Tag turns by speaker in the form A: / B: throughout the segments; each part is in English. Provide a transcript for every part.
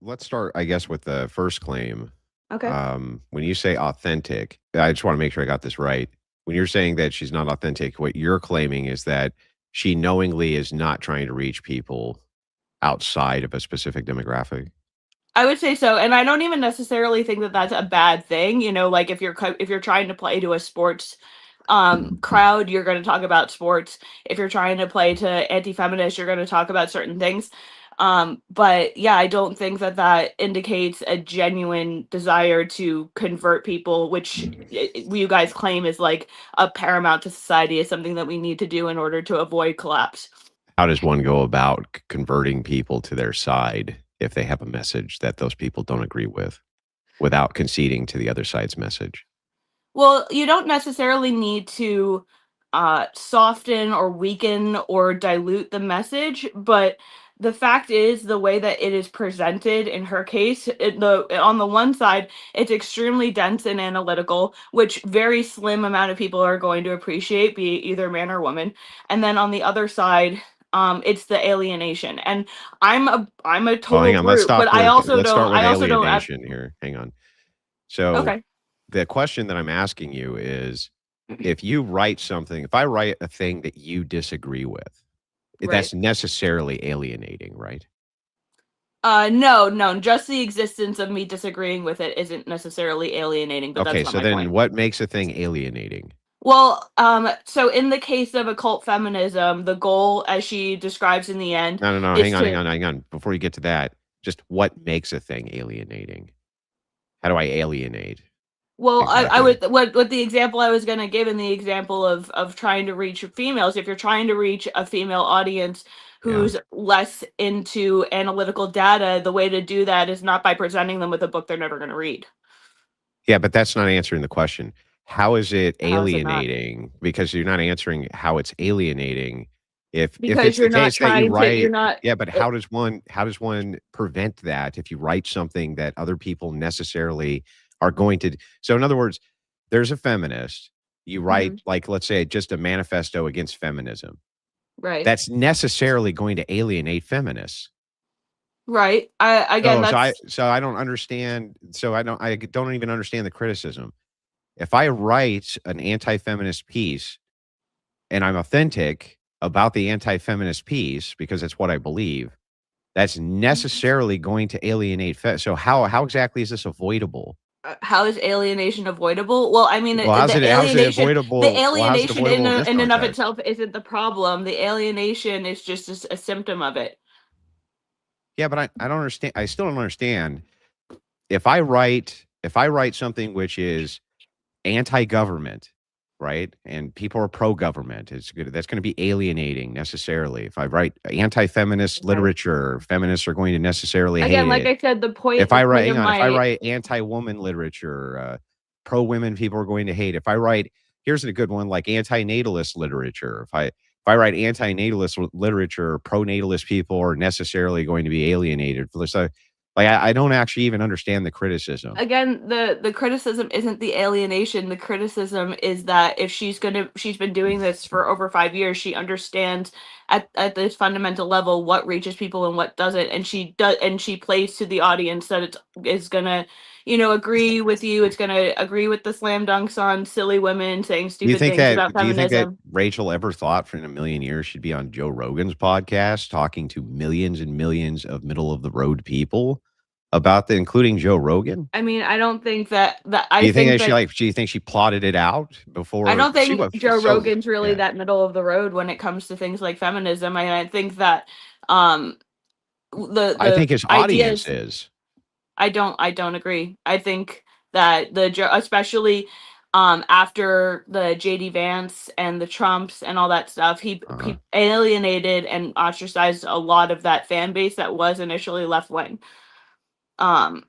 A: let's start, I guess, with the first claim.
B: Okay.
A: When you say authentic, I just want to make sure I got this right. When you're saying that she's not authentic, what you're claiming is that she knowingly is not trying to reach people outside of a specific demographic.
B: I would say so, and I don't even necessarily think that that's a bad thing. Like if you're trying to play to a sports crowd, you're going to talk about sports. If you're trying to play to anti-feminists, you're going to talk about certain things. But yeah, I don't think that that indicates a genuine desire to convert people, which you guys claim is like a paramount to society, is something that we need to do in order to avoid collapse.
A: How does one go about converting people to their side if they have a message that those people don't agree with without conceding to the other side's message?
B: Well, you don't necessarily need to soften or weaken or dilute the message, but the fact is the way that it is presented in her case, on the one side, it's extremely dense and analytical, which very slim amount of people are going to appreciate, be it either man or woman. And then on the other side, it's the alienation. And I'm a
A: Well, hang
B: total
A: on. Let's
B: brute, but
A: stop with let's start with
B: I also don't
A: alienation here. Hang on. So
B: okay.
A: the question that I'm asking you is if you write something, if I write a thing that you disagree with,
B: Right.
A: that's necessarily alienating, right?
B: No, no, just the existence of me disagreeing with it isn't necessarily alienating, but that's
A: Okay,
B: not
A: so
B: my
A: then
B: point.
A: what makes a thing alienating?
B: Well, so in the case of occult feminism, the goal, as she describes in the end,
A: No, no, no.
B: is
A: Hang on, hang
B: to,
A: on, hang on. Before you get to that, just what makes a thing alienating? How do I alienate
B: well, I
A: exactly?
B: would, what the example I was going to give in the example of trying to reach females, if you're trying to reach a female audience
A: Yeah.
B: who's less into analytical data, the way to do that is not by presenting them with a book they're never going to read.
A: Yeah, but that's not answering the question. How is it
B: How is it not?
A: alienating? Because you're not answering how it's alienating. If
B: Because
A: it's the
B: you're not
A: case that you
B: trying to, you're
A: write,
B: not.
A: yeah, but how does one prevent that if you write something that other people necessarily are going to so in other words, there's a feminist, you write
B: Mhm.
A: like let's say just a manifesto against feminism.
B: Right.
A: That's necessarily going to alienate feminists.
B: Right. I again,
A: So I don't understand I don't even understand the criticism. If I write an anti-feminist piece and I'm authentic about the anti-feminist piece because it's what I believe, that's necessarily going to alienate. So how exactly is this avoidable?
B: how is alienation avoidable? Well, I mean,
A: Well, how's it
B: the
A: avoidable? Well, how's it
B: alienation
A: avoidable in this
B: in and of
A: context?
B: itself isn't the problem. The alienation is just a symptom of it.
A: Yeah, but I don't understand. I still don't understand. If I write something which is anti-government, right? And people are pro-government. That's going to be alienating necessarily. If I write anti-feminist
B: Right.
A: literature, feminists are going to necessarily hate
B: Again, like
A: it.
B: I said,
A: If
B: the
A: I write,
B: point
A: hang
B: of
A: on, if I
B: my
A: write anti-woman literature, pro-women people are going to hate. If I write, here's a good one, like anti-natalist literature. If I write anti-natalist literature, pro-natalist people are necessarily going to be alienated. So, like, I don't actually even understand the criticism.
B: again, the criticism isn't the alienation. The criticism is that if she's been doing this for over 5 years, she understands at this fundamental level what reaches people and what doesn't, and she plays to the audience that it's is gonna agree with you. It's gonna agree with the slam dunks on silly women saying
A: You
B: stupid
A: think
B: things
A: that
B: about
A: do you think that
B: feminism.
A: Rachel ever thought for in a million years she'd be on Joe Rogan's podcast talking to millions and millions of middle of the road people about the including Joe Rogan?
B: I mean, I don't think that
A: Do
B: I
A: you think
B: think
A: that
B: that
A: do you think she plotted it out
B: I
A: before
B: don't
A: she
B: think
A: was
B: Joe
A: so
B: Rogan's really
A: yeah.
B: that middle of the road when it comes to things like feminism. I think that um
A: I
B: the
A: think his audience
B: ideas
A: is.
B: I don't agree. I think that especially after the JD Vance and the Trumps and all that stuff,
A: Uh-huh.
B: he alienated and ostracized a lot of that fan base that was initially left wing. Um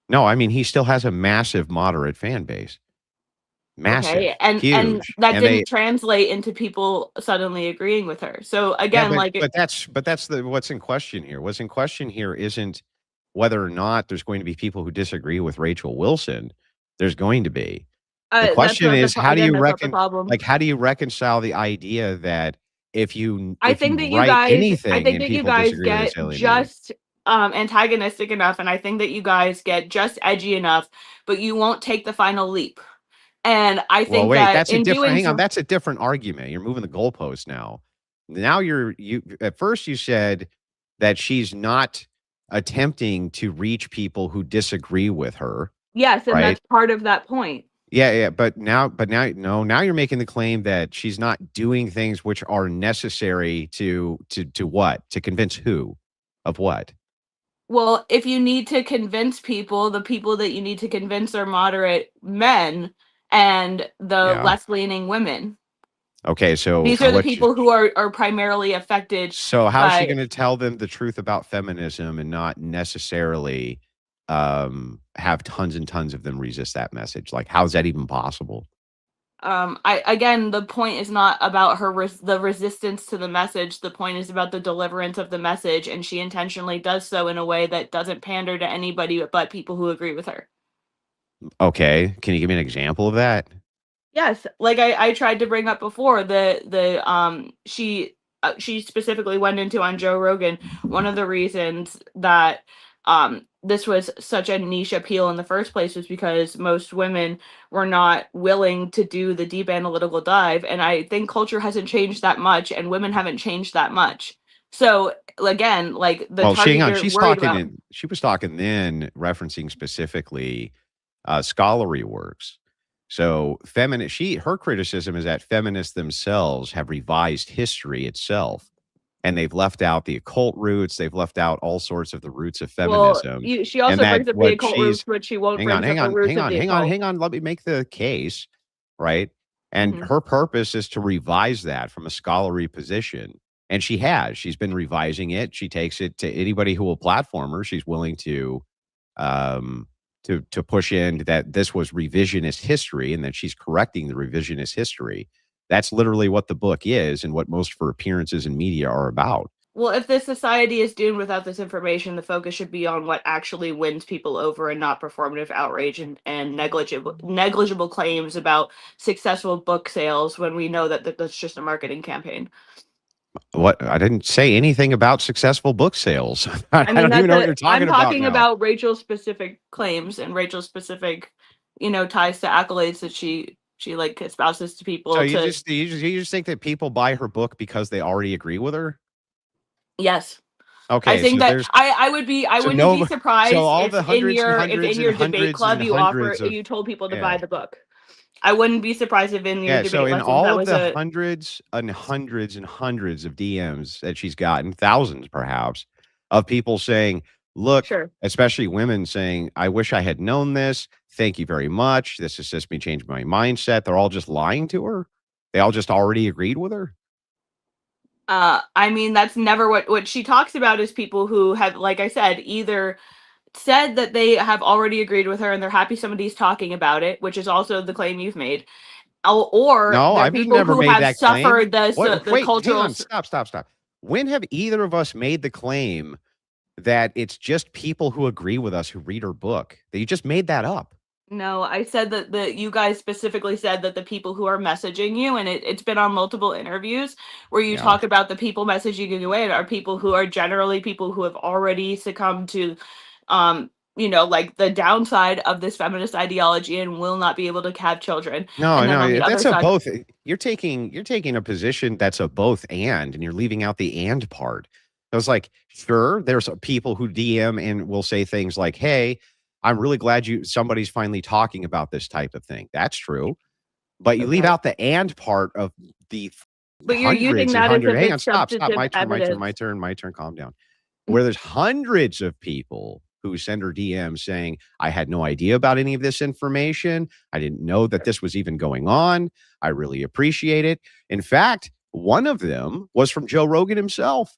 A: No, I mean, he still has a massive moderate fan base.
B: okay,
A: Massive,
B: and
A: huge,
B: that
A: and they
B: didn't translate into people suddenly agreeing with her. So
A: yeah,
B: again,
A: but
B: like
A: but that's but that's the what's in question here. What's in question here isn't whether or not there's going to be people who disagree with Rachel Wilson. There's going to be. The
B: that's
A: question
B: not
A: is,
B: again, that's not the problem.
A: how do you reconcile the idea that
B: I
A: if you
B: think that you
A: write
B: I
A: anything
B: think
A: and
B: that you
A: people
B: guys
A: disagree with
B: get
A: it's alienating?
B: just antagonistic enough, and I think that you guys get just edgy enough, but you won't take the final leap. And I
A: Well,
B: think
A: wait,
B: that
A: that's a
B: in
A: different
B: doing
A: hang on,
B: so,
A: that's a different argument. You're moving the goalpost now. Now you at first you said that she's not attempting to reach people who disagree with her,
B: yes, and
A: right?
B: that's part of that point.
A: Yeah, yeah, but now no, now you're making the claim that she's not doing things which are necessary to what? To convince who? Of what?
B: Well, if you need to convince people, the people that you need to convince are moderate men and the
A: Yeah.
B: left-leaning women.
A: Okay, so
B: These are the
A: what you
B: people who are primarily affected
A: so how's she
B: by
A: gonna tell them the truth about feminism and not necessarily, have tons and tons of them resist that message? Like, how's that even possible?
B: I again, the point is not about the resistance to the message. The point is about the deliverance of the message, and she intentionally does so in a way that doesn't pander to anybody but people who agree with her.
A: Okay, can you give me an example of that?
B: Yes, like I tried to bring up before, she specifically went into on Joe Rogan, one of the reasons that this was such a niche appeal in the first place was because most women were not willing to do the deep analytical dive, and I think culture hasn't changed that much and women haven't changed that much. So again, like the
A: Well, she hang
B: target
A: on,
B: you're worried about.
A: she was talking then referencing specifically, scholarly works. So, feminist she her criticism is that feminists themselves have revised history itself, and they've left out the occult roots, they've left out all sorts of the roots of
B: Well,
A: feminism,
B: she
A: and
B: also
A: that
B: brings up the
A: what
B: occult roots,
A: she's
B: but she won't
A: hang on,
B: brings
A: hang
B: up the
A: on,
B: roots
A: hang
B: of
A: on,
B: the
A: hang on,
B: occult.
A: hang on, let me make the case, right? And
B: Mhm.
A: her purpose is to revise that from a scholarly position, and she has. She's been revising it. She takes it to anybody who will platform her. She's willing um, to push in that this was revisionist history and that she's correcting the revisionist history. That's literally what the book is and what most of her appearances in media are about.
B: Well, if this society is doomed without this information, the focus should be on what actually wins people over and not performative outrage and negligible claims about successful book sales when we know that that's just a marketing campaign.
A: What I didn't say anything about successful book sales. I
B: I mean,
A: don't even
B: that's
A: know what
B: a
A: you're
B: I'm
A: talking about
B: talking
A: now.
B: about Rachel's specific claims and Rachel's specific, ties to accolades that she like espouses to
A: So
B: people to
A: you just think that people buy her book because they already agree with her?
B: yes. I
A: Okay,
B: think
A: so
B: that
A: there's
B: I
A: so
B: wouldn't be
A: no so
B: surprised
A: all
B: if
A: the hundreds and
B: if
A: hundreds
B: in
A: and
B: your debate
A: hundreds and
B: club
A: hundreds of
B: you told people to buy
A: yeah.
B: the book. I wouldn't be surprised if in your
A: Yeah, so
B: debate
A: in
B: lessons
A: all
B: that
A: of
B: was
A: the
B: a
A: hundreds and hundreds and hundreds of DMs that she's gotten, thousands perhaps, of people saying, "Look,"
B: sure.
A: especially women saying, "I wish I had known this. Thank you very much. This assisted me change my mindset." They're all just lying to her. They all just already agreed with her.
B: I mean that's never what she talks about is people who have, like I said, either said that they have already agreed with her and they're happy somebody's talking about it, which is also the claim you've made. Or
A: No,
B: they're
A: I've just
B: people
A: never
B: who
A: made
B: have
A: that claim.
B: suffered the
A: Wait, hang
B: cultural
A: on. Stop, stop, stop. When have either of us made the claim that it's just people who agree with us who read her book? That you just made that up.
B: No, I said that you guys specifically said that the people who are messaging you, and it's been on multiple interviews where you
A: Yeah.
B: talk about the people messaging you in are people who are generally people who have already succumbed to, like the downside of this feminist ideology and will not be able to have children.
A: No,
B: And then on
A: no,
B: the other
A: that's a
B: side,
A: both. You're taking a position that's a both and you're leaving out the and part. I was like, sure, there's people who DM and will say things like, "Hey, I'm really glad somebody's finally talking about this type of thing." That's true, but you leave
B: okay,
A: out the and part of the
B: but you're using
A: hundreds and
B: that as
A: hundred.
B: if
A: Hang on,
B: it's
A: stop, stop.
B: substantive
A: My turn. My turn. My
B: evidence.
A: turn. My turn. Calm down where there's hundreds of people who send her DMs saying, I had no idea about any of this information. I didn't know that this was even going on. I really appreciate it. In fact, one of them was from Joe Rogan himself,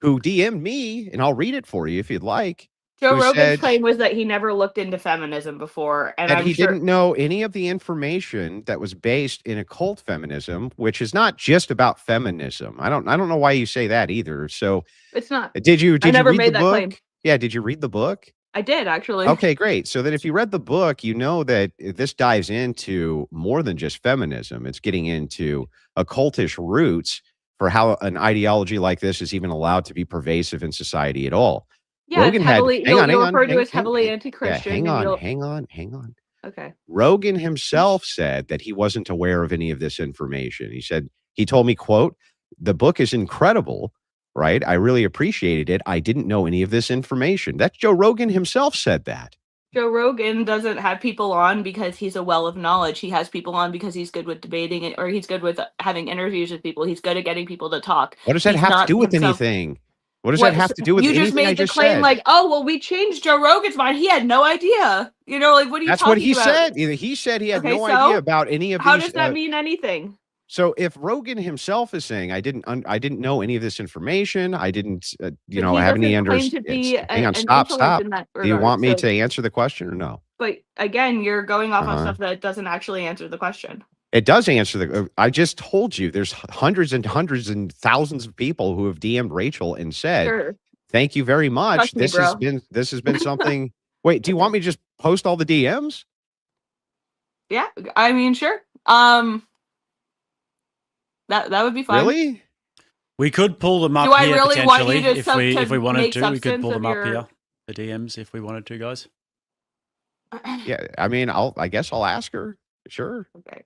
A: who DM'd me, and I'll read it for you if you'd like,
B: Joe
A: who
B: Rogan's
A: said
B: claim was that he never looked into feminism before, and
A: that
B: I'm
A: he
B: sure
A: didn't know any of the information that was based in occult feminism, which is not just about feminism. I don't know why you say that either. So
B: it's not. I
A: did you
B: never
A: read the
B: made that claim.
A: book? Yeah, did you read the book?
B: I did actually.
A: Okay, great. So then if you read the book, you know that this dives into more than just feminism. It's getting into occultish roots for how an ideology like this is even allowed to be pervasive in society at all.
B: Yeah,
A: Rogan had
B: heavily.
A: hang on,
B: You'll
A: hang on,
B: refer to
A: hang,
B: as heavily anti-Christian,
A: hang
B: and
A: on,
B: you'll.
A: hang on, hang on.
B: Okay.
A: Rogan himself said that he wasn't aware of any of this information. He told me, quote, "The book is incredible, right? I really appreciated it. I didn't know any of this information." That's Joe Rogan himself said that.
B: Joe Rogan doesn't have people on because he's a well of knowledge. He has people on because he's good with debating it, or he's good with having interviews with people. He's good at getting people to talk.
A: What does that
B: He's
A: have to
B: not
A: do with
B: himself.
A: anything? What does that have to do with
B: You just
A: anything I
B: made the
A: just
B: claim
A: said?
B: like, oh, well, we changed Joe Rogan's mind. He had no idea. Like, what are you
A: That's what
B: talking
A: he
B: about?
A: said. He said he had
B: Okay,
A: no
B: so
A: idea about any of
B: how
A: these.
B: does that mean anything?
A: So if Rogan himself is saying I didn't know any of this information, I didn't,
B: But
A: I
B: he
A: have any
B: doesn't claim to be
A: hang on,
B: an
A: stop,
B: intellect
A: stop.
B: in that
A: Do you
B: regard.
A: want me
B: So,
A: to answer the question or no?
B: but again, you're going off on
A: Uh-huh.
B: stuff that doesn't actually answer the question.
A: It does answer the. I just told you there's hundreds and hundreds and thousands of people who have DM'd Rachel and said,
B: Sure.
A: "Thank you very much.
B: Trust me, bro."
A: This has been something." Wait, do you want me to just post all the DMs?
B: Yeah, I mean, sure. That would be fine.
A: Really?
C: We could pull them up
B: Do I
C: here
B: really want you
C: potentially
B: to
C: if we wanted
B: make
C: to. We could
B: substance
C: pull
B: of
C: them up
B: your-
C: here, the DMs, if we wanted to, guys.
A: Yeah, I mean, I guess I'll ask her. Sure.
B: Okay.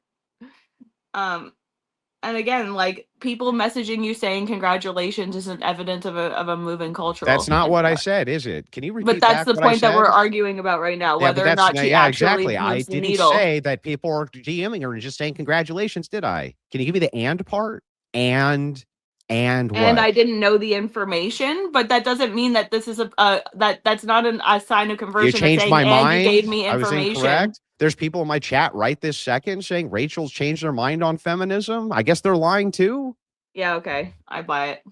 B: And again, like, people messaging you saying congratulations isn't evidence of a moving culture.
A: That's not what I said, is it? Can you repeat
B: But that's
A: back
B: the
A: what I
B: point that we're
A: said?
B: arguing about right now,
A: Yeah, but
B: whether or
A: that's
B: not she actually
A: exactly. I
B: moves the
A: didn't
B: needle.
A: say that people are DMing her and just saying congratulations, did I? Can you give me the and part? And what?
B: And I didn't know the information, but that doesn't mean that this is that's not a sign of conversion.
A: You changed
B: saying,
A: my
B: and
A: mind.
B: you gave me
A: I was
B: information.
A: incorrect. There's people in my chat right this second saying Rachel's changed their mind on feminism. I guess they're lying too.
B: Yeah, okay. I buy it.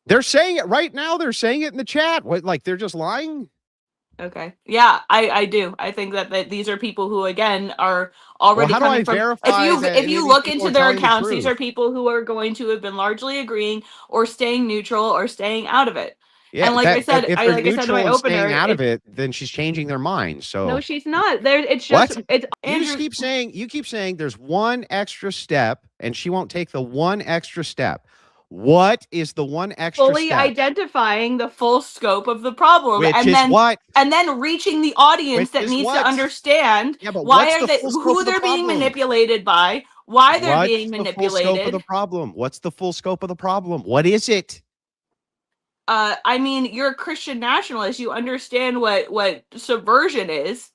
A: They're saying it right now. They're saying it in the chat. What, like they're just lying?
B: Okay. Yeah, I do. I think that these are people who, again, are already
A: how do
B: coming
A: I
B: from.
A: verify that
B: If
A: any
B: you
A: of these
B: look
A: people
B: into
A: are
B: their
A: telling the
B: accounts, these
A: truth?
B: are people who are going to have been largely agreeing or staying neutral or staying out of it.
A: Yeah,
B: and like I said,
A: if
B: I
A: they're
B: like I said in
A: neutral
B: my
A: and
B: opener,
A: staying out of it, then she's changing their mind. So
B: no, she's not. There, it's
A: What?
B: just it's
A: you
B: Andrew.
A: just keep saying there's one extra step, and she won't take the one extra step. What is the one extra
B: fully
A: step?
B: identifying the full scope of the problem,
A: Which
B: and
A: is
B: then
A: what?
B: and then reaching the audience
A: Which
B: that
A: is
B: needs
A: what?
B: to understand
A: Yeah, but
B: why
A: what's
B: are
A: the
B: they
A: full scope
B: who
A: of the
B: they're being
A: problem?
B: manipulated by, why they're being
A: What's the full scope of
B: manipulated.
A: the problem? What's the full scope of the problem? What is it?
B: I mean, you're a Christian nationalist. You understand what subversion is.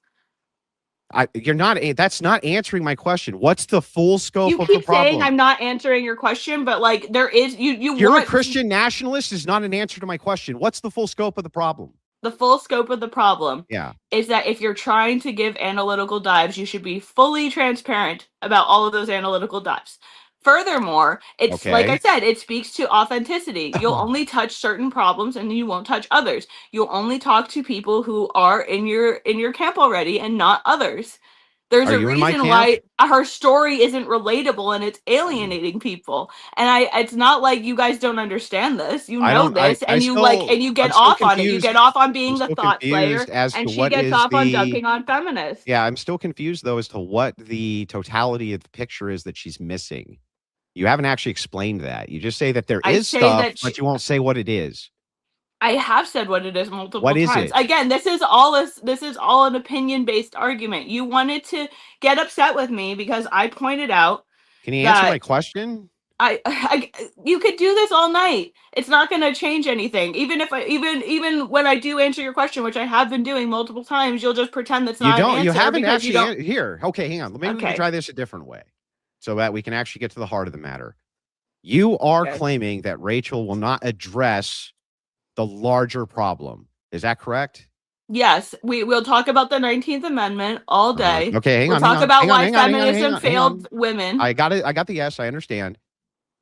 A: You're not. That's not answering my question. What's the full scope
B: You
A: of the
B: keep
A: problem?
B: saying I'm not answering your question, but like there is
A: You're
B: want
A: a Christian nationalist is not an answer to my question. What's the full scope of the problem?
B: the full scope of the problem.
A: Yeah.
B: Is that if you're trying to give analytical dives, you should be fully transparent about all of those analytical dives. Furthermore, it's like I
A: Okay.
B: said, it speaks to authenticity. You'll only touch certain problems and you won't touch others. You'll only talk to people who are in your camp already and not others. There's
A: Are
B: a
A: you in my
B: reason
A: camp?
B: why her story isn't relatable and it's alienating people. And it's not like you guys don't understand this. You
A: I
B: know
A: don't. I
B: this, and you like,
A: still.
B: and you
A: I'm
B: get
A: still
B: off on it. You
A: confused.
B: get off on
A: I'm
B: being the
A: still
B: thought player,
A: confused as
B: and
A: to
B: she
A: what
B: gets
A: is
B: off on
A: the.
B: dunking on feminists.
A: Yeah, I'm still confused though as to what the totality of the picture is that she's missing. You haven't actually explained that. You just say that there
B: I
A: is
B: say
A: stuff,
B: that
A: but you won't say what it is.
B: I have said what it is multiple
A: What is
B: times.
A: it?
B: Again, this is all an opinion based argument. You wanted to get upset with me because I pointed out.
A: Can you answer
B: that
A: my question?
B: you could do this all night. It's not going to change anything. Even if even when I do answer your question, which I have been doing multiple times, you'll just pretend that's
A: You
B: not an
A: don't.
B: answer
A: You haven't
B: because you
A: actually.
B: don't.
A: Here. Okay, hang on. Maybe we can
B: Okay.
A: try this a different way, so that we can actually get to the heart of the matter. You are
B: Okay.
A: claiming that Rachel will not address the larger problem. Is that correct?
B: Yes, we'll talk about the 19th Amendment all day.
A: Okay, hang
B: We'll
A: on.
B: talk about
A: hang on,
B: why
A: hang on, hang on,
B: feminism
A: hang on, hang
B: failed
A: on.
B: women.
A: I got it. I got the yes. I understand.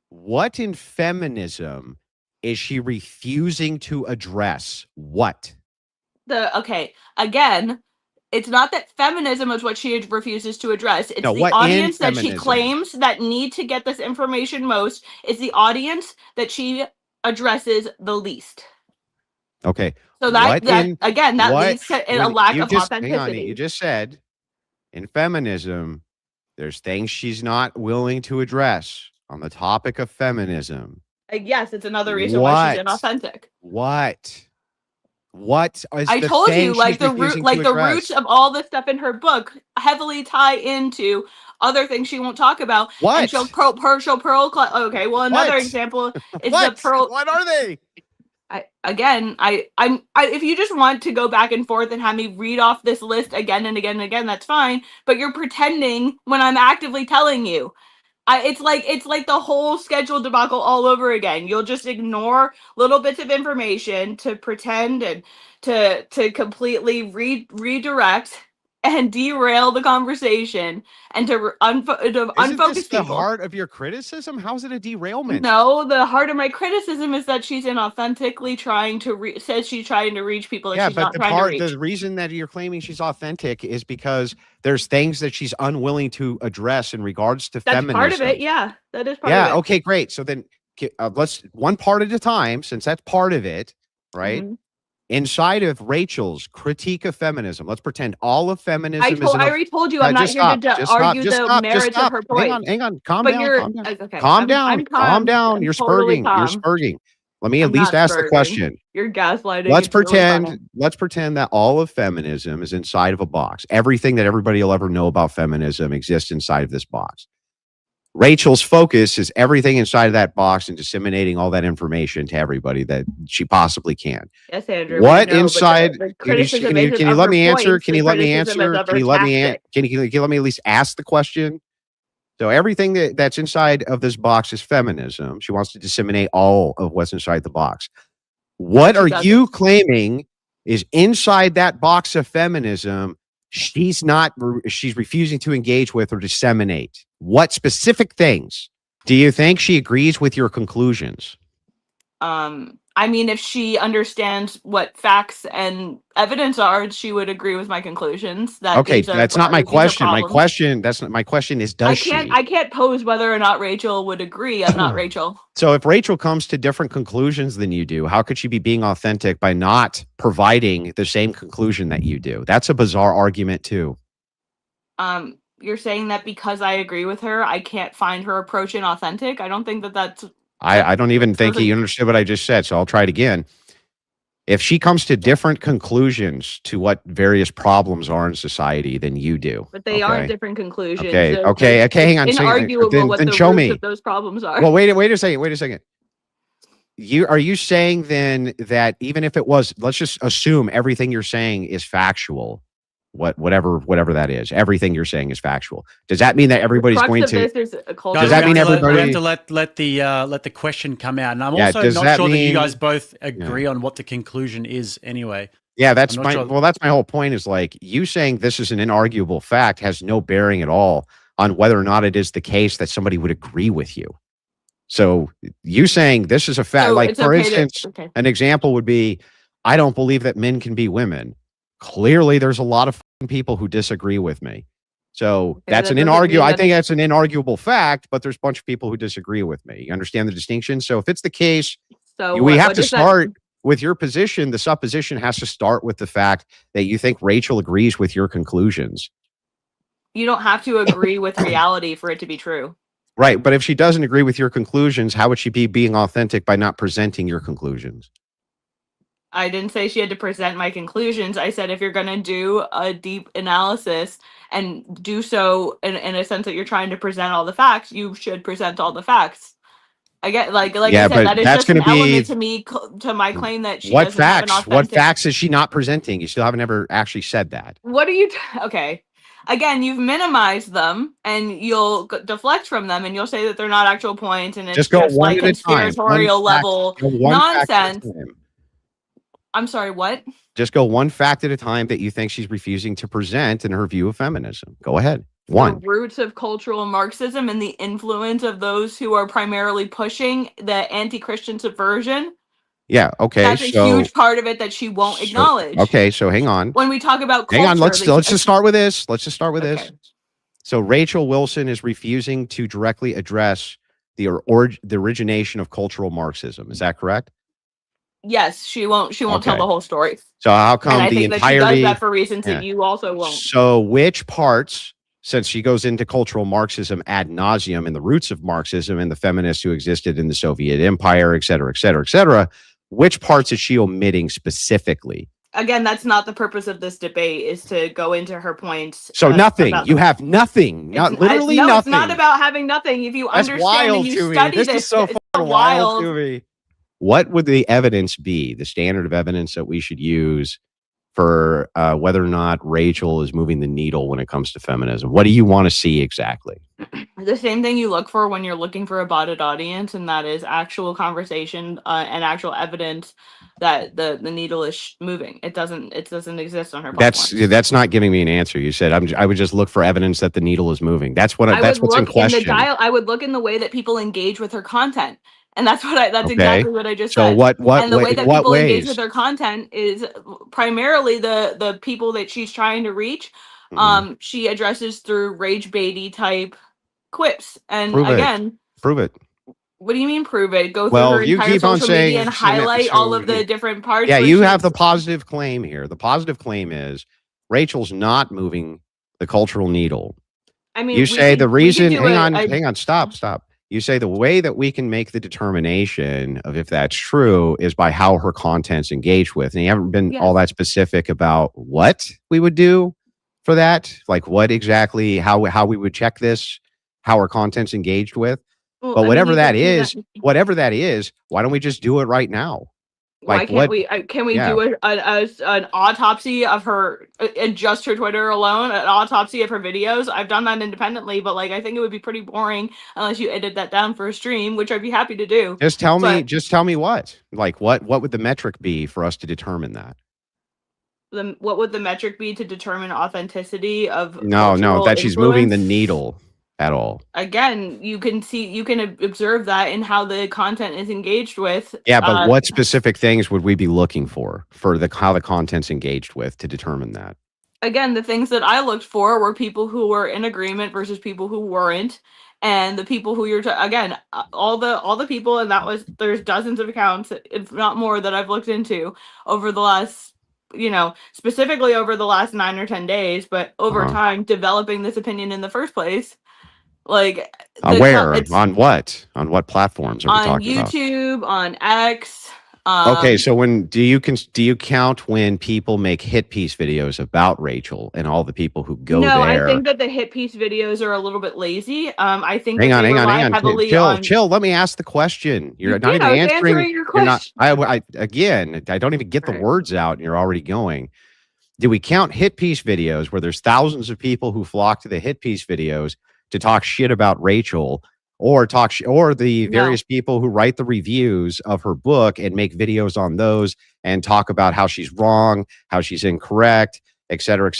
A: What in feminism is she refusing to address? What?
B: Okay, again, it's not that feminism is what she refuses to address. It's
A: No,
B: the
A: what in
B: audience that she
A: feminism?
B: claims that need to get this information most. It's the audience that she addresses the least.
A: Okay.
B: So that again, that leads to a lack of
A: Hang on,
B: authenticity.
A: you just said in feminism, there's things she's not willing to address on the topic of feminism.
B: Yes, it's another reason why she's inauthentic.
A: What? What is
B: I
A: the
B: told
A: thing
B: you, like
A: she's
B: the root,
A: refusing
B: like
A: to
B: the
A: address?
B: roots of all the stuff in her book heavily tie into other things she won't talk about. And she'll
A: What?
B: okay, well, another
A: What?
B: example is the
A: What?
B: pearl.
A: What are they?
B: If you just want to go back and forth and have me read off this list again and again and again, that's fine. But you're pretending when I'm actively telling you. It's like the whole schedule debacle all over again. You'll just ignore little bits of information to pretend and to completely redirect and derail the conversation and to
A: Isn't this
B: unfocus
A: the
B: people.
A: heart of your criticism? How is it a derailment?
B: No, the heart of my criticism is that she's inauthentically trying to says she's trying to reach people that
A: Yeah,
B: she's
A: but
B: not trying to reach.
A: the reason that you're claiming she's authentic is because there's things that she's unwilling to address in regards to
B: That's
A: feminism.
B: part of it. Yeah, that is part of
A: Yeah,
B: it.
A: okay, great. So then let's one part at a time, since that's part of it, right?
B: Mhm.
A: Inside of Rachel's critique of feminism, let's pretend all of feminism
B: I
A: is
B: already told you I'm not
A: just
B: here
A: stop,
B: to
A: just stop,
B: argue
A: just
B: the
A: stop, just
B: merits of
A: stop.
B: her point.
A: Hang on, calm
B: But
A: down,
B: you're
A: calm down.
B: okay.
A: Calm down,
B: I'm
A: calm
B: calm.
A: down.
B: I'm
A: You're
B: totally
A: spurging. You're
B: calm.
A: spurging. Let me at
B: I'm
A: least
B: not
A: ask the
B: spurging.
A: question.
B: You're gaslighting.
A: Let's
B: It's really funny.
A: pretend that all of feminism is inside of a box. Everything that everybody will ever know about feminism exists inside of this box. Rachel's focus is everything inside of that box and disseminating all that information to everybody that she possibly can.
B: Yes, Andrew.
A: What
B: we know,
A: inside?
B: but the criticism isn't
A: Can you
B: of
A: let
B: her
A: me answer?
B: points,
A: Can
B: the
A: you let me
B: criticism is
A: answer?
B: of
A: Can
B: her
A: you let me?
B: tactic.
A: Can you let me at least ask the question? So everything that's inside of this box is feminism. She wants to disseminate all of what's inside the box. What
B: She
A: are
B: doesn't.
A: you claiming is inside that box of feminism? She's refusing to engage with or disseminate. What specific things? Do you think she agrees with your conclusions?
B: I mean, if she understands what facts and evidence are, she would agree with my conclusions. That
A: Okay,
B: these are
A: that's not my
B: these are
A: question.
B: problems.
A: That's not my question is does she?
B: I can't pose whether or not Rachel would agree. I'm not Rachel.
A: So if Rachel comes to different conclusions than you do, how could she be being authentic by not providing the same conclusion that you do? That's a bizarre argument too.
B: You're saying that because I agree with her, I can't find her approach inauthentic? I don't think that that's
A: I don't even think
B: doesn't-
A: you understood what I just said, so I'll try it again. If she comes to different conclusions to what various problems are in society than you do,
B: But they aren't different conclusions.
A: Okay,
B: They're
A: hang on.
B: It's inarguable what
A: Then
B: the
A: show
B: roots
A: me.
B: of those problems are.
A: Well, wait a second. Are you saying then that even if it was, let's just assume everything you're saying is factual, whatever that is, everything you're saying is factual. Does that mean that everybody's
B: The crux
A: going
B: of
A: to?
B: this is a culture.
A: Does that mean
C: we
A: everybody?
C: have to let the question come out, and I'm
A: Yeah,
C: also
A: does
C: not
A: that
C: sure that
A: mean-
C: you guys both agree on what the conclusion is. Anyway,
A: Yeah, that's
C: I'm not
A: my
C: sure.
A: well, that's my whole point is like you saying this is an inarguable fact has no bearing at all on whether or not it is the case that somebody would agree with you. So you saying this is a fact,
B: So
A: like
B: it's
A: for
B: okay to-
A: instance,
B: okay.
A: an example would be, I don't believe that men can be women. Clearly, there's a lot of people who disagree with me. So that's
B: that
A: an
B: doesn't mean
A: I
B: that
A: think that's an inarguable fact, but there's a bunch of people who disagree with me. You understand the distinction? So if it's the case,
B: So
A: we have
B: what
A: to
B: does that-
A: start with your position. The supposition has to start with the fact that you think Rachel agrees with your conclusions.
B: You don't have to agree with reality for it to be true.
A: Right. But if she doesn't agree with your conclusions, how would she be being authentic by not presenting your conclusions?
B: I didn't say she had to present my conclusions. I said if you're going to do a deep analysis and do so in a sense that you're trying to present all the facts, you should present all the facts. I get like
A: Yeah,
B: I said,
A: but
B: that is
A: that's
B: just an
A: gonna be-
B: element to me to my claim that she
A: What
B: doesn't have an
A: facts?
B: authentic.
A: What facts is she not presenting? You still haven't ever actually said that.
B: What are you? Okay. Again, you've minimized them, and you'll deflect from them, and you'll say that they're not actual points, and it's
A: Just go
B: just
A: one
B: like
A: at a time.
B: conspiratorial
A: One fact-
B: level
A: go one fact at a
B: nonsense.
A: time.
B: I'm sorry, what?
A: Just go one fact at a time that you think she's refusing to present in her view of feminism. Go ahead. One.
B: The roots of cultural Marxism and the influence of those who are primarily pushing the anti-Christian subversion.
A: Yeah. Okay.
B: That's a huge part of it that she won't acknowledge.
A: Okay. So hang on.
B: When we talk about culture,
A: Hang on. Let's just start with this. Let's just start with
B: Okay.
A: this. So Rachel Wilson is refusing to directly address the origination of cultural Marxism. Is that correct?
B: Yes, she won't tell
A: Okay.
B: the whole story.
A: So how
B: And
A: come
B: I
A: the
B: think that she
A: entirety?
B: does that for reasons
A: Yeah.
B: that you also won't.
A: So which parts, since she goes into cultural Marxism ad nauseum and the roots of Marxism and the feminists who existed in the Soviet Empire, et cetera, et cetera, et cetera, which parts is she omitting specifically?
B: again, that's not the purpose of this debate, is to go into her points.
A: So nothing.
B: About
A: You have nothing. Not literally
B: no,
A: nothing.
B: it's not about having nothing. If you
A: That's
B: understand
A: wild
B: and you
A: to me.
B: study
A: This
B: this,
A: is so
B: it's
A: fucking wild to me. What would the evidence be? The standard of evidence that we should use for whether or not Rachel is moving the needle when it comes to feminism? What do you want to see exactly?
B: The same thing you look for when you're looking for a botted audience, and that is actual conversation and actual evidence that the needle is moving. It doesn't exist on her platform.
A: That's not giving me an answer. You said I would just look for evidence that the needle is moving. That's what's in question.
B: I would look in the way that people engage with her content. And that's exactly what I just said.
A: So what
B: and the way that people
A: ways?
B: engage with her content is primarily the people that she's trying to reach. She addresses through rage baity type quips. And
A: Prove it.
B: What do you mean prove it? Go through her entire social media and highlight all of the different parts.
A: Yeah, you have the positive claim here. The positive claim is Rachel's not moving the cultural needle.
B: I mean,
A: you say the reason. Hang on. Stop. You say the way that we can make the determination of if that's true is by how her content's engaged with. And you haven't been all that specific about what we would do for that. Like what exactly, how we would check this, how her content's engaged with. Well, but whatever that is, why don't we just do it right now?
B: Like, why can't we? Can we do an autopsy of her and just her Twitter alone? An autopsy of her videos? I've done that independently, but like I think it would be pretty boring unless you edit that down for a stream, which I'd be happy to do.
A: Just tell me what. Like what would the metric be for us to determine that?
B: What would the metric be to determine authenticity of?
A: No, that she's moving the needle at all.
B: Again, you can observe that in how the content is engaged with.
A: Yeah, but what specific things would we be looking for how the content's engaged with to determine that?
B: Again, the things that I looked for were people who were in agreement versus people who weren't, and the people who again, all the people, and there's dozens of accounts, if not more, that I've looked into over the last, specifically over the last 9 or 10 days, but over time developing this opinion in the first place. Like
A: where? On what platforms are we talking about?
B: On YouTube, on X.
A: Okay, so do you count when people make hit piece videos about Rachel and all the people who go there?
B: No, I think that the hit piece videos are a little bit lazy. I think
A: hang on. Chill. Let me ask the question. You're not even answering
B: your question.
A: I don't even get the words out, and you're already going. Do we count hit piece videos where there's thousands of people who flock to the hit piece videos to talk shit about Rachel, or the various people who write the reviews of her book and make videos on those and talk about how she's wrong, how she's incorrect, et cetera,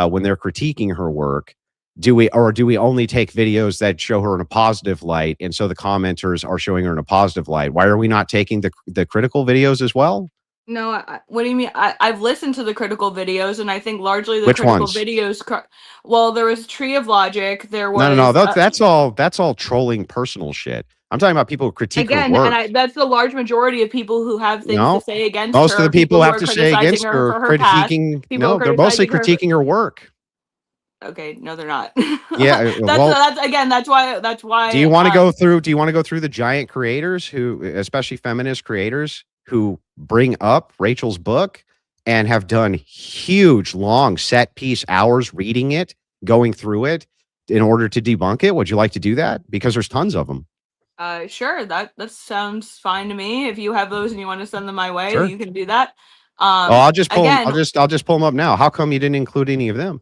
A: when they're critiquing her work? Do we only take videos that show her in a positive light, and so the commenters are showing her in a positive light? Why are we not taking the critical videos as well?
B: No, what do you mean? I've listened to the critical videos, and I think largely the
A: Which
B: critical
A: ones?
B: Videos. Well, there was Tree of Logic. There was
A: no. That's all trolling personal shit. I'm talking about people who critique her work.
B: And that's the large majority of people who have things to say against
A: her. Most of the people who have to say
B: criticizing
A: against her critiquing.
B: No,
A: they're mostly critiquing her work.
B: Okay, no, they're not.
A: Yeah,
B: that's why.
A: Do you want to go through? Do you want to go through the giant creators who, especially feminist creators, who bring up Rachel's book and have done huge, long set piece hours reading it, going through it in order to debunk it? Would you like to do that? Because there's tons of them.
B: Sure. That sounds fine to me. If you have those and you want to send them my way,
A: sure,
B: you can do that.
A: I'll just pull them up now. How come you didn't include any of them?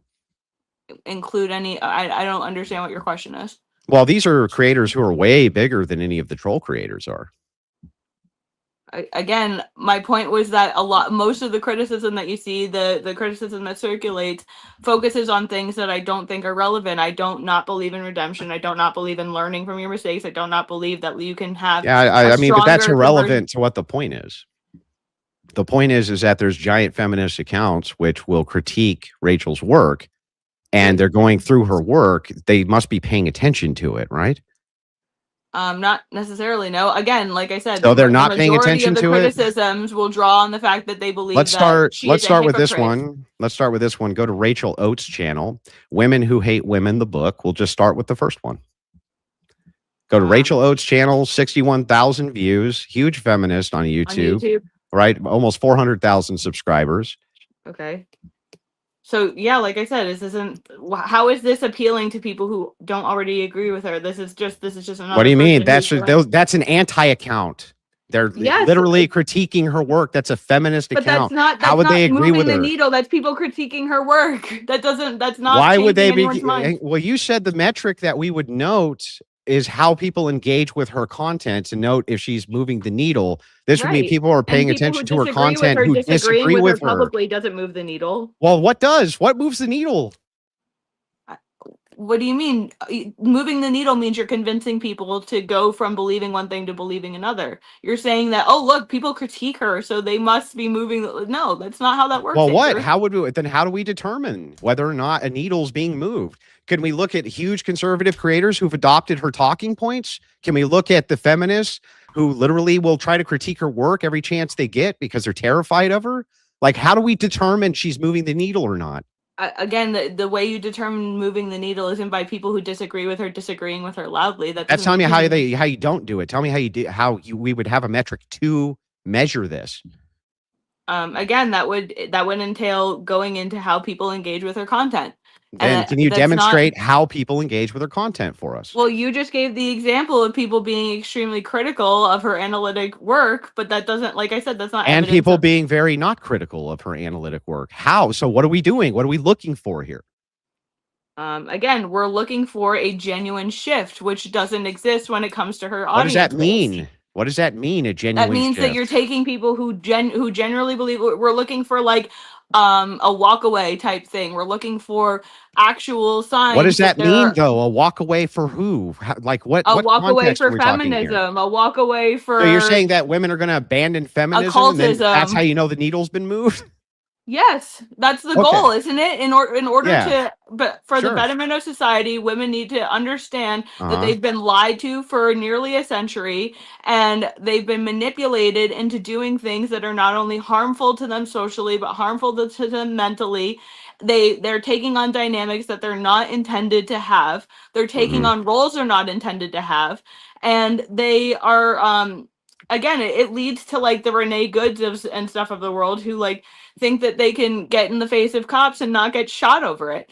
B: Include any? I don't understand what your question is.
A: Well, these are creators who are way bigger than any of the troll creators are.
B: Again, my point was that most of the criticism that you see, the criticism that circulates, focuses on things that I don't think are relevant. I don't not believe in redemption. I don't not believe in learning from your mistakes. I don't not believe that you can have.
A: Yeah, I mean, but that's irrelevant to what the point is. The point is that there's giant feminist accounts which will critique Rachel's work, and they're going through her work. They must be paying attention to it, right?
B: Not necessarily. No. Again, like I said,
A: so they're not paying attention to it.
B: Criticisms will draw on the fact that they believe.
A: Let's start with this one. Let's start with this one. Go to Rachel Oates' channel, "Women Who Hate Women," the book. We'll just start with the first one. Go to Rachel Oates' channel, 61,000 views, huge feminist on YouTube. right? Almost 400,000 subscribers.
B: Okay. So yeah, like I said, how is this appealing to people who don't already agree with her? This is just another.
A: What do you mean?
B: person
A: That's an anti-account. They're
B: Yes,
A: literally critiquing her work. That's a feminist
B: but
A: account.
B: that's
A: How would
B: not
A: they agree
B: moving
A: with
B: the
A: her?
B: needle. That's people critiquing her work. That's not
A: Why would they
B: changing
A: be?
B: anyone's mind.
A: Well, you said the metric that we would note is how people engage with her content to note if she's moving the needle. This would mean
B: Right.
A: people are paying
B: And people
A: attention
B: who
A: to her
B: disagree with
A: content
B: her,
A: who
B: disagreeing
A: disagree with her.
B: publicly doesn't move the needle.
A: Well, what does? What moves the needle?
B: What do you mean? Moving the needle means you're convincing people to go from believing one thing to believing another. You're saying that, oh, look, people critique her, so they must be moving. No, that's not how that works.
A: Well, what?
B: Andrew.
A: How would we then? How do we determine whether or not a needle's being moved? Can we look at huge conservative creators who've adopted her talking points? Can we look at the feminists who literally will try to critique her work every chance they get because they're terrified of her? Like, how do we determine she's moving the needle or not?
B: Again, the way you determine moving the needle isn't by people who disagree with her disagreeing with her loudly.
A: That's telling me how you don't do it. Tell me we would have a metric to measure this.
B: Again, that would entail going into how people engage with her content.
A: Then can you demonstrate how people engage with her content for us?
B: Well, you just gave the example of people being extremely critical of her analytic work, but that doesn't, like I said, that's not.
A: And people being very not critical of her analytic work. How? So what are we doing? What are we looking for here?
B: Again, we're looking for a genuine shift, which doesn't exist when it comes to her audience.
A: What does that mean? What does that mean? A genuine
B: That means
A: shift?
B: that you're taking people who generally believe. We're looking for like a walk away type thing. We're looking for actual signs.
A: What does that mean though? A walk away for who? Like what?
B: A walk away for feminism. A walk away for.
A: So you're saying that women are going to abandon feminism?
B: Occultism.
A: And that's how you know the needle's been moved?
B: Yes, that's the goal, isn't it? In order to, but for the betterment of society, women need to understand that they've been lied to for nearly a century, and they've been manipulated into doing things that are not only harmful to them socially, but harmful to them mentally. They're taking on dynamics that they're not intended to have. They're taking on roles they're not intended to have, and they are again, it leads to like the Renee Goods and stuff of the world who like think that they can get in the face of cops and not get shot over it.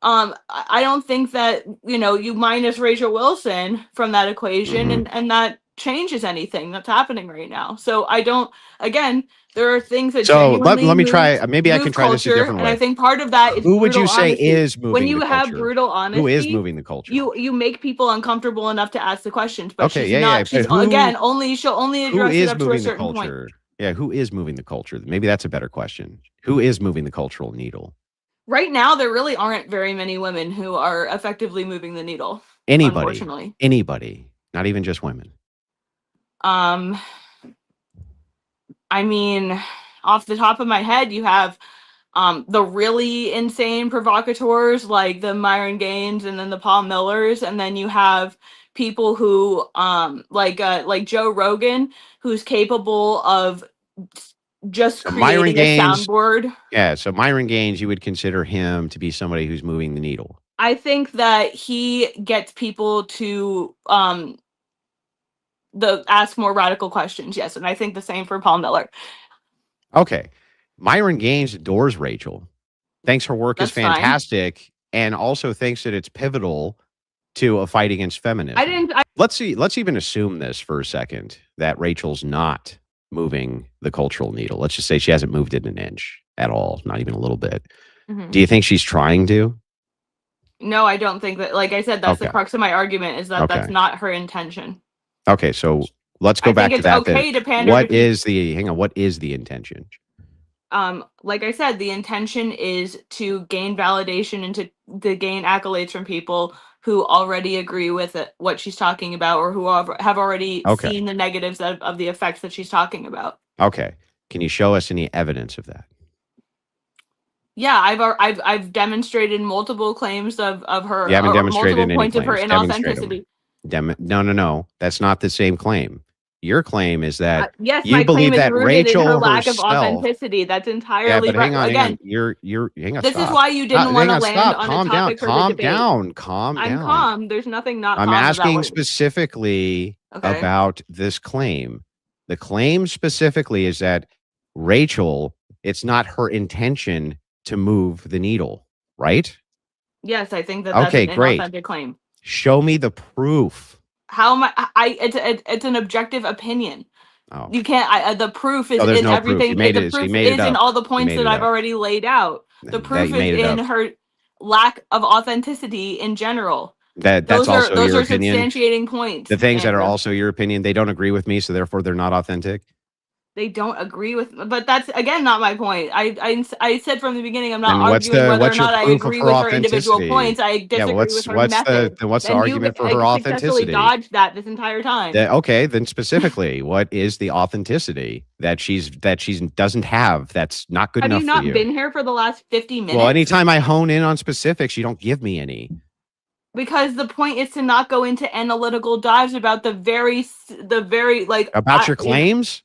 B: I don't think that, you minus Rachel Wilson from that equation and that changes anything that's happening right now. So I don't, again, there are things that
A: let me try. Maybe I can try this a different way.
B: And I think part of that is
A: who would you say
B: honesty.
A: is moving
B: when you
A: the
B: have
A: culture?
B: brutal honesty?
A: Who is moving the culture?
B: You make people uncomfortable enough to ask the questions, but
A: okay,
B: she's not. She's she'll only address it up to a certain point.
A: Yeah, who is moving the culture? Maybe that's a better question. Who is moving the cultural needle?
B: Right now, there really aren't very many women who are effectively moving the needle.
A: Anybody?
B: Unfortunately,
A: anybody, not even just women.
B: I mean, off the top of my head, you have the really insane provocateurs like the Myron Gaines and then the Paul Millers, and then you have people who like Joe Rogan, who's capable of just creating a soundboard.
A: Yeah, so Myron Gaines, you would consider him to be somebody who's moving the needle.
B: I think that he gets people to ask more radical questions. Yes, and I think the same for Paul Miller.
A: Okay, Myron Gaines adores Rachel, thinks her work is fantastic, and also thinks that it's pivotal to a fight against feminism. Let's even assume this for a second, that Rachel's not moving the cultural needle. Let's just say she hasn't moved it an inch at all, not even a little bit. Do you think she's trying to?
B: No, I don't think that. Like I said, that's the crux of my argument, is that that's not her intention.
A: Okay, so let's go back to that.
B: Okay to pander.
A: What is the intention?
B: Like I said, the intention is to gain validation and to gain accolades from people who already agree with what she's talking about, or who have already seen the negatives of the effects that she's talking about.
A: Okay, can you show us any evidence of that?
B: Yeah, I've demonstrated multiple claims of her.
A: You haven't demonstrated any
B: points of her inauthenticity.
A: No, that's not the same claim. Your claim is that
B: yes,
A: you believe that Rachel
B: in her lack
A: herself,
B: of authenticity. That's entirely
A: but hang on,
B: again.
A: You're hang on.
B: This is why you didn't want to land on a topic for the debate.
A: Calm down.
B: I'm calm. There's nothing not.
A: I'm asking specifically about this claim. The claim specifically is that Rachel, it's not her intention to move the needle, right?
B: Yes, I think that that's
A: Okay,
B: an
A: great.
B: inauthentic claim.
A: Show me the proof.
B: How am it's an objective opinion.
A: Oh,
B: You can't. The proof is
A: oh, there's
B: in
A: no proof. You
B: everything.
A: made
B: The
A: it. So you
B: proof
A: made it
B: is in
A: up.
B: all the
A: You
B: points
A: made
B: that
A: it
B: I've
A: up.
B: already laid out. The
A: That
B: proof
A: you
B: is
A: made it
B: in
A: up.
B: her lack of authenticity in general.
A: That's
B: Those are
A: also your opinion.
B: substantiating points.
A: The things that are
B: Andrew.
A: also your opinion, they don't agree with me, so therefore they're not authentic.
B: They don't agree with, but that's again not my point. I said from the beginning I'm not
A: Then
B: arguing whether or
A: what's your
B: not I
A: proof of
B: agree
A: her
B: with her individual
A: authenticity?
B: points. I
A: Yeah, well,
B: disagree with her method.
A: what's the
B: And
A: argument for her
B: successfully
A: authenticity?
B: dodged that this entire time.
A: Okay, then specifically, what is the authenticity that she doesn't have? That's not good
B: Have
A: enough
B: you
A: for
B: not
A: you.
B: been here for the last 50 minutes?
A: Well, anytime I hone in on specifics, you don't give me any.
B: Because the point is to not go into analytical dives about the very like
A: About your claims?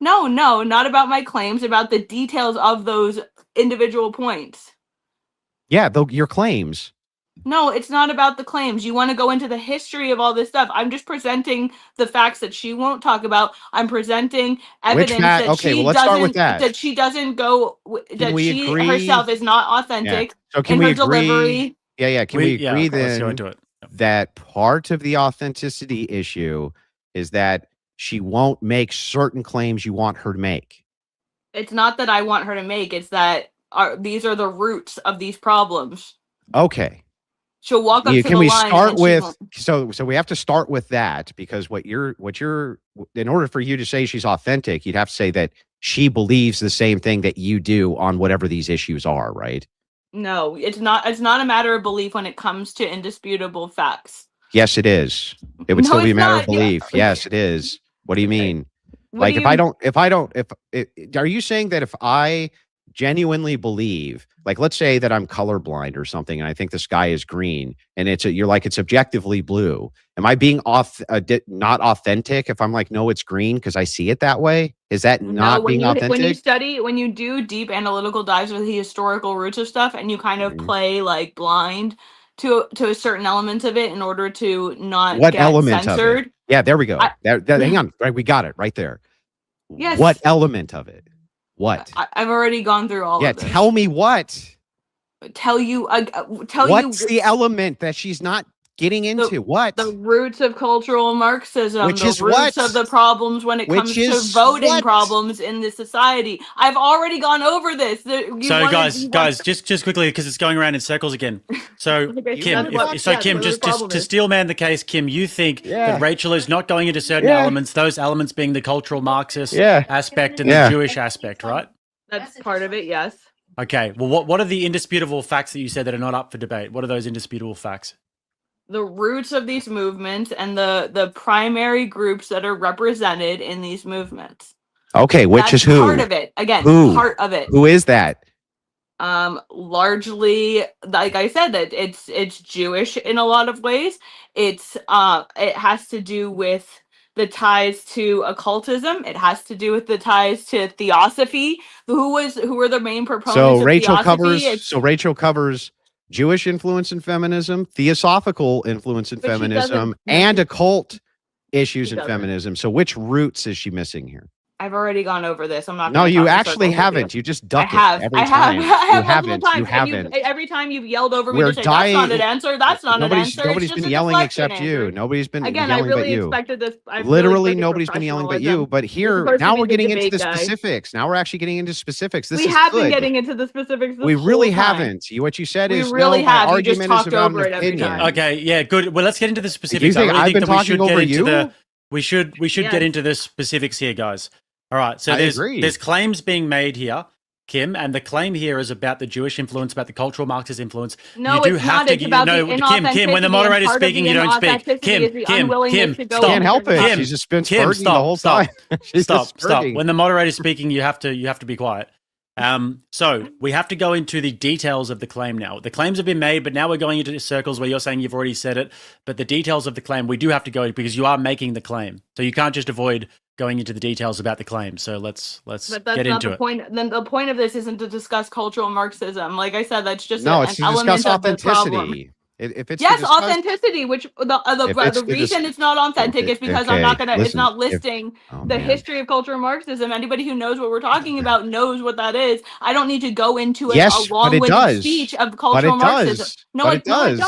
B: No, not about my claims, about the details of those individual points.
A: Yeah, your claims.
B: No, it's not about the claims. You want to go into the history of all this stuff. I'm just presenting the facts that she won't talk about. I'm presenting evidence that
A: okay, well,
B: she
A: let's start with
B: doesn't
A: that.
B: she doesn't go that
A: we
B: she
A: agree?
B: herself is not authentic
A: So can
B: in
A: we
B: her
A: agree?
B: delivery.
A: Yeah. Can we agree
C: let's go
A: then
C: into it.
A: that part of the authenticity issue is that she won't make certain claims you want her to make?
B: It's not that I want her to make, it's that these are the roots of these problems.
A: Okay.
B: She'll walk up to
A: Can
B: the
A: we
B: line
A: start
B: and
A: with so we have to start with that, because what you're in order for you to say she's authentic, you'd have to say that she believes the same thing that you do on whatever these issues are, right?
B: No, it's not a matter of belief when it comes to indisputable facts.
A: Yes, it is. It would
B: No,
A: still be a
B: it's
A: matter
B: not.
A: of belief. Yes, it is. What do you mean?
B: What do you-
A: Are you saying that if I genuinely believe, like, let's say that I'm colorblind or something, and I think the sky is green, and you're like, it's objectively blue. Am I being not authentic if I'm like, no, it's green because I see it that way? Is that not being authentic?
B: When you do deep analytical dives with the historical roots of stuff, and you kind of play like blind to a certain element of it in order to not
A: What
B: get
A: element
B: censored.
A: of it? Yeah, there we go. Hang on, right? We got it right there.
B: Yes.
A: What element of it? What?
B: I've already gone through all of this.
A: Yeah, tell me what.
B: Tell you.
A: What's the element that she's not getting into? What?
B: The roots of cultural Marxism.
A: Which
B: the
A: is
B: roots
A: what?
B: of the problems when it comes to voting problems in the society. I've already gone over this.
C: Guys, just quickly, because it's going around in circles again. So, Kim, to steelman the case, Kim, you think that Rachel is not going into certain elements, those elements being the cultural Marxist aspect and the Jewish aspect, right?
B: That's part of it, yes.
C: Okay, well, what are the indisputable facts that you said that are not up for debate? What are those indisputable facts?
B: The roots of these movements and the primary groups that are represented in these movements.
A: Okay, which is who?
B: Part of it. Again, part of it.
A: Who is that?
B: Largely, like I said, that it's Jewish in a lot of ways. It has to do with the ties to occultism. It has to do with the ties to theosophy. Who were the main proponents of theosophy?
A: Rachel covers Jewish influence in feminism, theosophical influence in feminism, and occult issues in feminism. So which roots is she missing here?
B: I've already gone over this. I'm not.
A: No, you actually haven't. You just duck it every time.
B: I have
A: you
B: multiple times.
A: haven't.
B: Every time you've yelled over me to say that's not an answer. That's not an answer.
A: Nobody's been yelling except you. Nobody's been yelling but you.
B: I really expected this.
A: Literally, nobody's been yelling but you. But here, now we're getting into the specifics. Now we're actually getting into specifics.
B: We have been getting into the specifics.
A: We really haven't. What you said is
B: no. My
A: argument is about an opinion.
C: Okay, yeah, good. Well, let's get into the specifics.
A: Do you think I've been talking over you?
C: We should get into the specifics here, guys. All right, so there's claims being made here, Kim, and the claim here is about the Jewish influence, about the cultural Marxist influence.
B: No, you do it's have not. It's about the inauthenticity.
C: Kim, when the moderator's speaking, you don't speak. Kim,
A: stop. Can't help it. She's just been spurting the whole time.
C: Stop. When the moderator's speaking, you have to be quiet. So we have to go into the details of the claim now. The claims have been made, but now we're going into circles where you're saying you've already said it. But the details of the claim, we do have to go because you are making the claim. So you can't just avoid going into the details about the claim. So let's get into it.
B: Point. Then the point of this isn't to discuss cultural Marxism. Like I said, that's just
A: it's to discuss authenticity. If it's to
B: Yes,
A: discuss,
B: authenticity, which the reason it's not authentic is because I'm not gonna. It's not listing the history of cultural Marxism. Anybody who knows what we're talking about knows what that is. I don't need to go into a long-winded speech of cultural Marxism. No,
A: it does.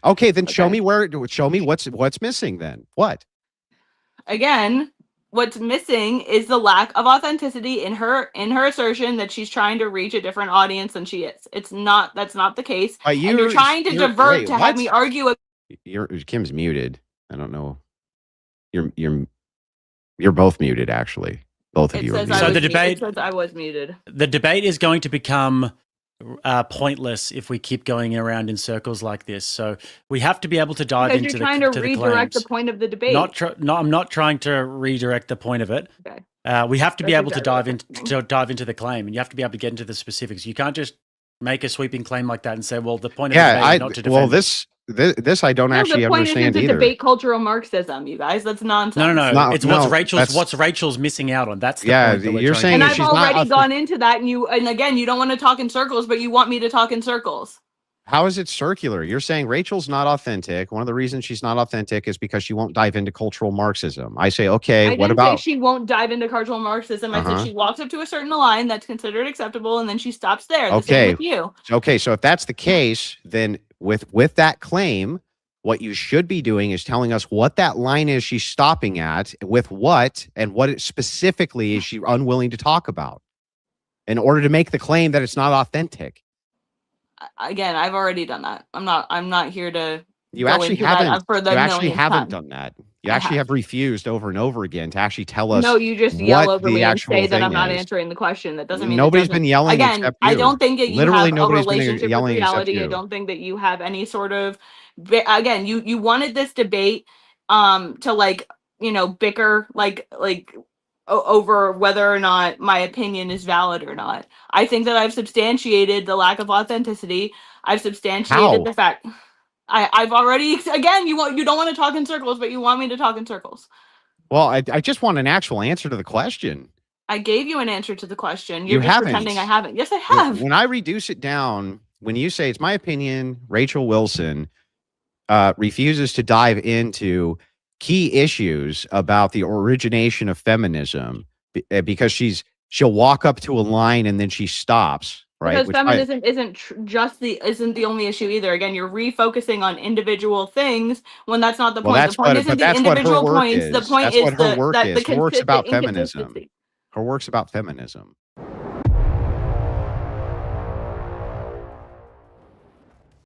A: Okay, then show me what's missing. Then what?
B: Again, what's missing is the lack of authenticity in her assertion that she's trying to reach a different audience than she is. That's not the case. And you're trying to divert to have me argue.
A: Kim's muted. I don't know. You're both muted, actually. Both of you are muted.
C: So the debate.
B: It says I was muted.
C: The debate is going to become pointless if we keep going around in circles like this. So we have to be able to dive into the claims.
B: You're trying to redirect the point of the debate.
C: I'm not trying to redirect the point of it. Okay. We have to be able to dive into the claim, and you have to be able to get into the specifics. You can't just make a sweeping claim like that and say, "Well, the point of the debate is not to defend."
A: Well, this I don't actually understand either.
B: To debate cultural Marxism, you guys. That's nonsense.
C: No. It's what's Rachel's missing out on. That's the point that
A: you're saying.
B: And I've already gone into that, and again, you don't want to talk in circles, but you want me to talk in circles.
A: How is it circular? You're saying Rachel's not authentic. One of the reasons she's not authentic is because she won't dive into cultural Marxism. I say, okay, what about?
B: Say she won't dive into cultural Marxism. I said she walks up to a certain line that's considered acceptable, and then she stops there. The same with you.
A: Okay, so if that's the case, then with that claim, what you should be doing is telling us what that line is she's stopping at, with what, and what it specifically is she unwilling to talk about in order to make the claim that it's not authentic.
B: Again, I've already done that. I'm not here to.
A: You actually haven't done that. You actually have refused over and over again to actually tell us.
B: No, you just yell over me and say that I'm not answering the question. That doesn't mean nobody's
A: been yelling.
B: Again, I don't think that you
A: literally
B: have
A: nobody's
B: a relationship
A: been
B: with reality. I don't think that you have any sort of. Again, you wanted this debate to bicker over whether or not my opinion is valid or not. I think that I've substantiated the lack of authenticity. I've substantiated the fact. I've already, again, you don't want to talk in circles, but you want me to talk in circles.
A: Well, I just want an actual answer to the question.
B: I gave you an answer to the question. You're just pretending I haven't. Yes, I have.
A: When I reduce it down, when you say it's my opinion, Rachel Wilson refuses to dive into key issues about the origination of feminism because she'll walk up to a line and then she stops, right?
B: Because feminism isn't the only issue either. Again, you're refocusing on individual things when that's not the point. The point isn't the individual points. The point is
A: her work is. Her work's about feminism. Her work's about feminism.